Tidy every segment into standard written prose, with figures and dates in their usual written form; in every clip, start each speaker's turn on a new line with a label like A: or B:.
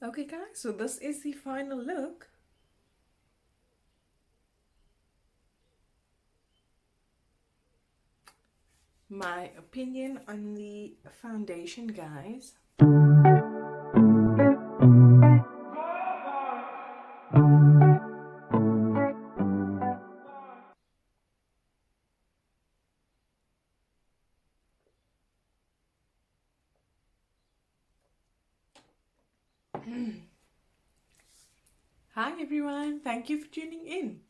A: Okay guys, so this is the final look. My opinion on the foundation, guys. Hi everyone, thank you for tuning in.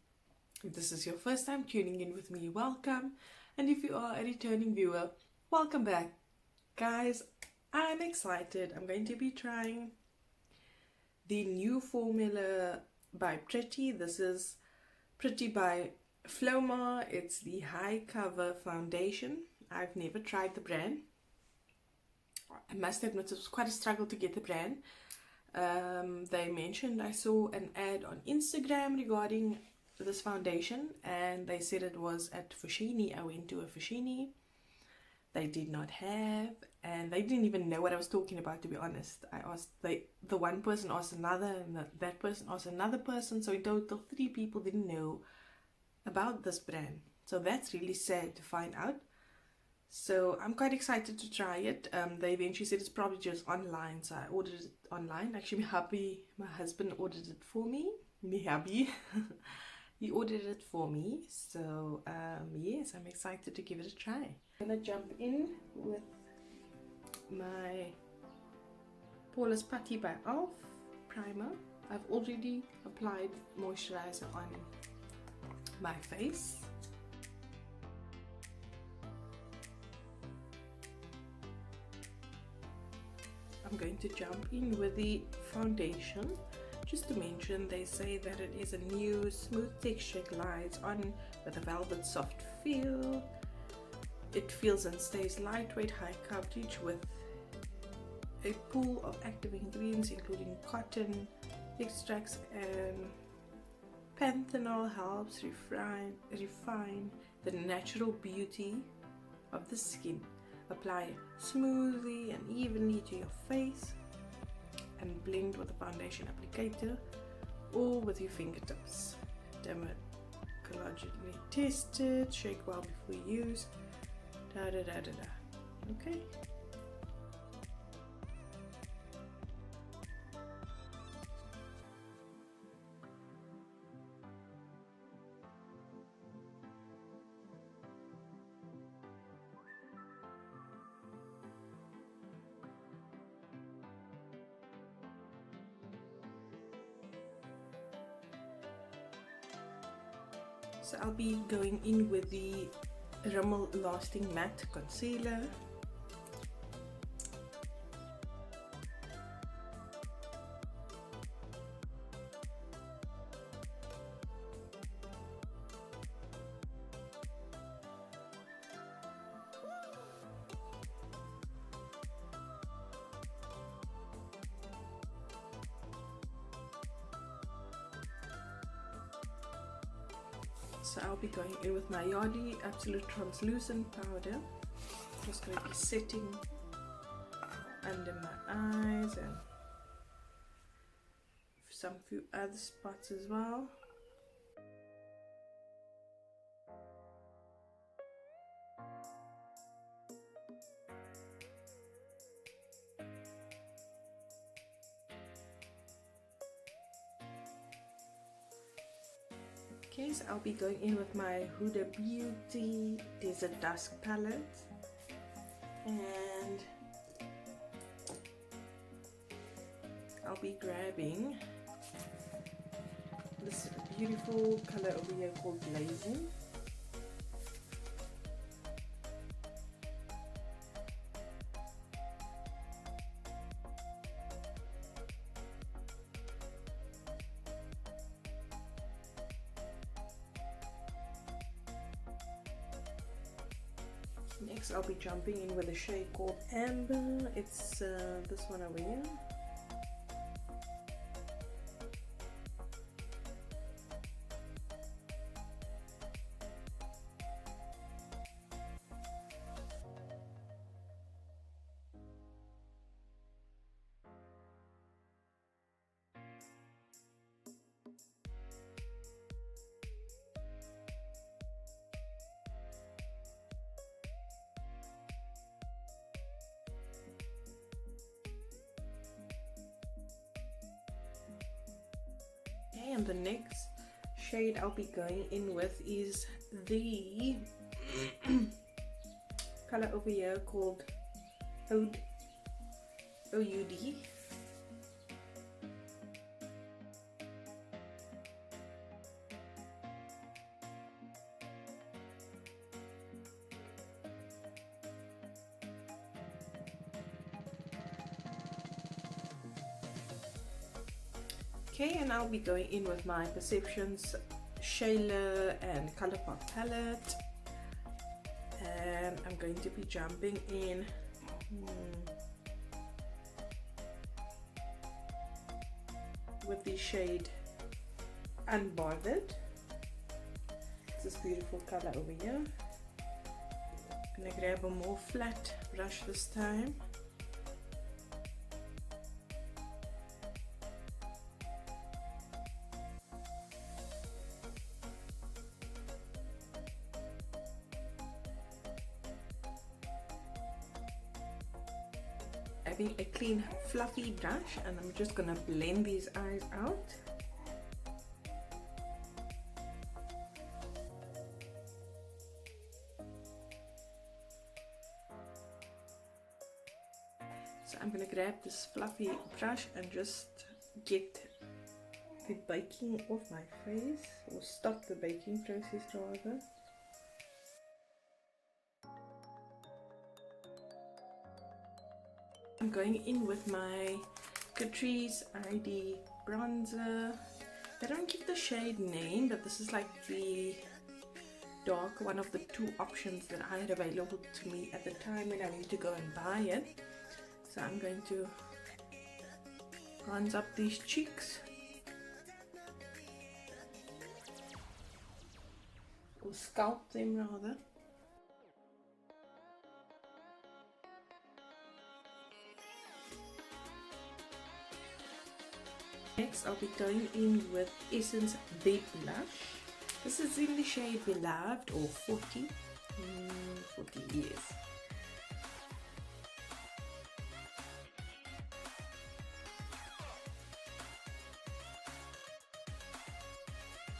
A: If this is your first time tuning in with me, welcome. And if you are a returning viewer, welcome back. Guys, I'm excited. I'm going to be trying the new formula by Pretty. This is Pretty by Flormar. It's the Hi-Cover Foundation. I've never tried the brand. I must admit it was quite a struggle to get the brand. They mentioned, I saw an ad on Instagram regarding this foundation, and they said it was at Foschini. I went to a Foschini. They did not have, and they didn't even know what I was talking about, to be honest. I asked, the one person asked another, and that person asked another person, so in total 3 people didn't know about this brand. So that's really sad to find out. So I'm quite excited to try it. They eventually said it's probably just online, so I ordered it online. Actually, my husband ordered it for me. My hubby. He ordered it for me. So yes, I'm excited to give it a try. I'm gonna jump in with my Poreless Putty by Elf primer. I've already applied moisturizer on my face. I'm going to jump in with the foundation. Just to mention, they say that it is a new smooth texture, glides on with a velvet soft feel. It feels and stays lightweight, high coverage with a pool of active ingredients including cotton extracts, and panthenol helps refine the natural beauty of the skin. Apply smoothly and evenly to your face and blend with the foundation applicator or with your fingertips. Dermatologically tested, shake well before use. Okay. So I'll be going in with the Rimmel Lasting Matte Concealer. So I'll be going in with my Yardley Absolute Translucent Powder. Just going to be setting under my eyes and some few other spots as well. Okay, so I'll be going in with my Huda Beauty Desert Dusk palette, and I'll be grabbing this beautiful color over here called Blazing. Next, I'll be jumping in with a shade called Amber. It's this one over here. and the next shade I'll be going in with is the color over here called OUD. Okay, and I'll be going in with my Perceptions Shaler and Colourpop palette, and I'm going to be jumping in with the shade Unbothered. It's this beautiful color over here. I'm gonna grab a more flat brush this time. Having a clean fluffy brush, and I'm just gonna blend these eyes out. So I'm gonna grab this fluffy brush and just get the baking off my face, or stop the baking process rather. I'm going in with my Catrice ID bronzer. They don't give the shade name, but this is like the dark, one of the two options that I had available to me at the time when I went to go and buy it. So I'm going to bronze up these cheeks, or sculpt them rather. Next, I'll be going in with Essence Big Blush. This is in the shade Beloved, or 40. 40 years.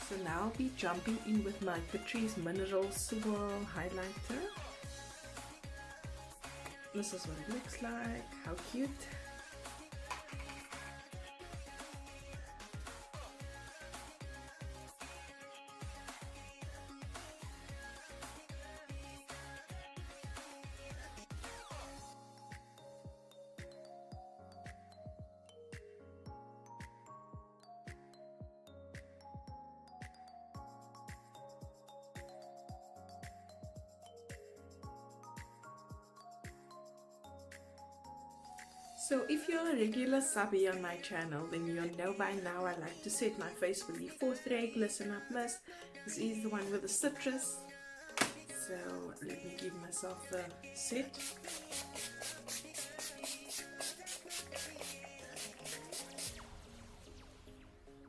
A: So now I'll be jumping in with my Catrice Mineral Swirl Highlighter. This is what it looks like. How cute. So if you're a regular subby on my channel, then you'll know by now I like to set my face with the 4th Ray Glisten Up Mist. This is the one with the citrus. So let me give myself the set.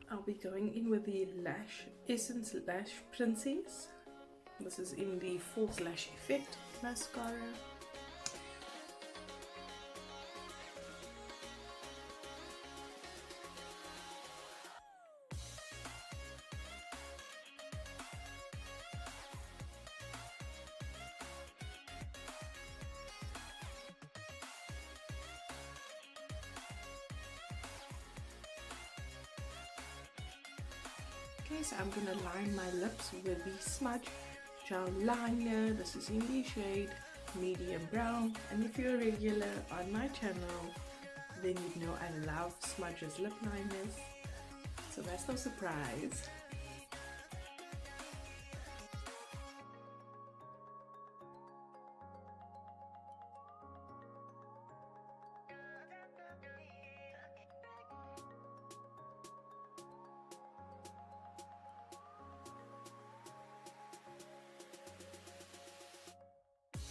A: I'll be going in with the Essence Lash Princess. This is in the False Lash Effect mascara. Okay, so I'm gonna line my lips with the Smudge Gel Liner. This is in the shade Medium Brown, and if you're a regular on my channel, then you know I love Smudge's lip liners, so that's no surprise.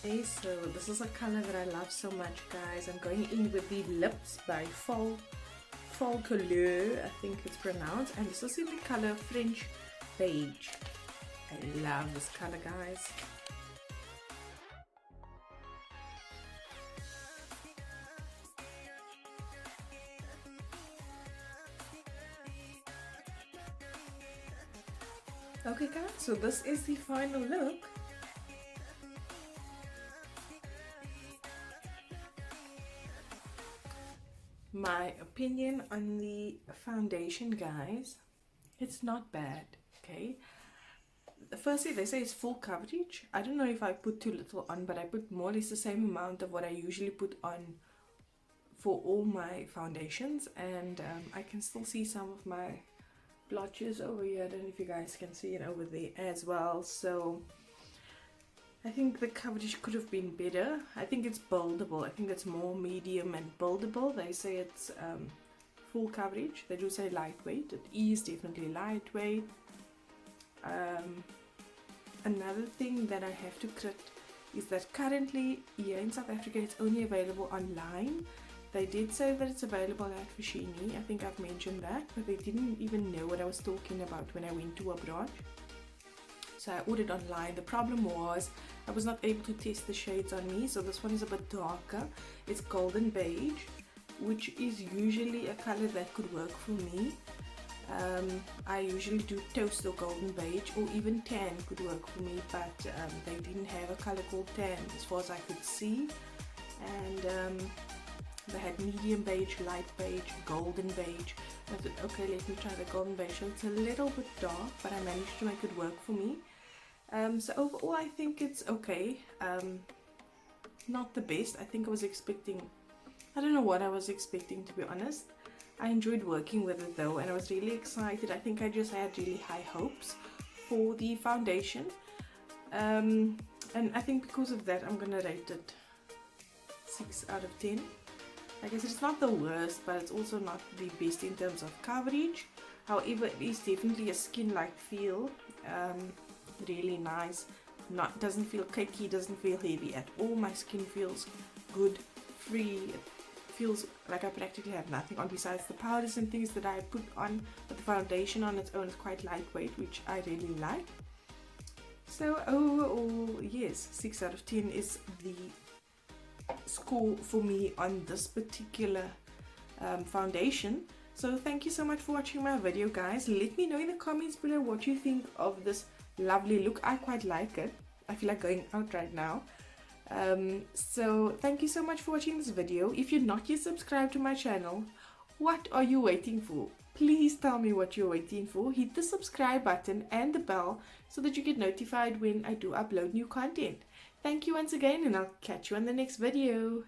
A: Okay, so this is a color that I love so much, guys. I'm going in with the Lips by Faux Couleur, I think it's pronounced, and this is in the color French Beige. I love this color, guys. Okay guys, so this is the final look. My opinion on the foundation, guys, it's not bad, okay? Firstly, they say it's full coverage. I don't know if I put too little on, but I put more or less the same amount of what I usually put on for all my foundations, and I can still see some of my blotches over here. I don't know if you guys can see it over there as well. So I think the coverage could have been better. I think it's buildable. I think it's more medium and buildable. They say it's full coverage. They do say lightweight. It is definitely lightweight. Another thing that I have to crit is that currently here in South Africa it's only available online. They did say that it's available at Fashini. I think I've mentioned that, but they didn't even know what I was talking about when I went to abroad. So I ordered online. The problem was I was not able to test the shades on me. So this one is a bit darker. It's golden beige, which is usually a color that could work for me. I usually do toast or golden beige, or even tan could work for me, but they didn't have a color called tan as far as I could see. And they had medium beige, light beige, golden beige. I thought, okay, let me try the golden beige. So it's a little bit dark, but I managed to make it work for me. So overall I think it's okay. Not the best. I think I was expecting, I don't know what I was expecting, to be honest. I enjoyed working with it though, and I was really excited. I think I just had really high hopes for the foundation. And I think because of that I'm gonna rate it 6 out of 10. I guess it's not the worst, but it's also not the best in terms of coverage. However, it is definitely a skin-like feel. Really nice. Doesn't feel cakey, doesn't feel heavy at all. My skin feels good, free. It feels like I practically have nothing on besides the powders and things that I put on, but the foundation on its own is quite lightweight, which I really like. So overall, yes, 6 out of 10 is the score for me on this particular foundation. So thank you so much for watching my video, guys. Let me know in the comments below what you think of this lovely look. I quite like it. I feel like going out right now. So thank you so much for watching this video. If you're not yet subscribed to my channel, what are you waiting for? Please tell me what you're waiting for. Hit the subscribe button and the bell so that you get notified when I do upload new content. Thank you once again, and I'll catch you in the next video.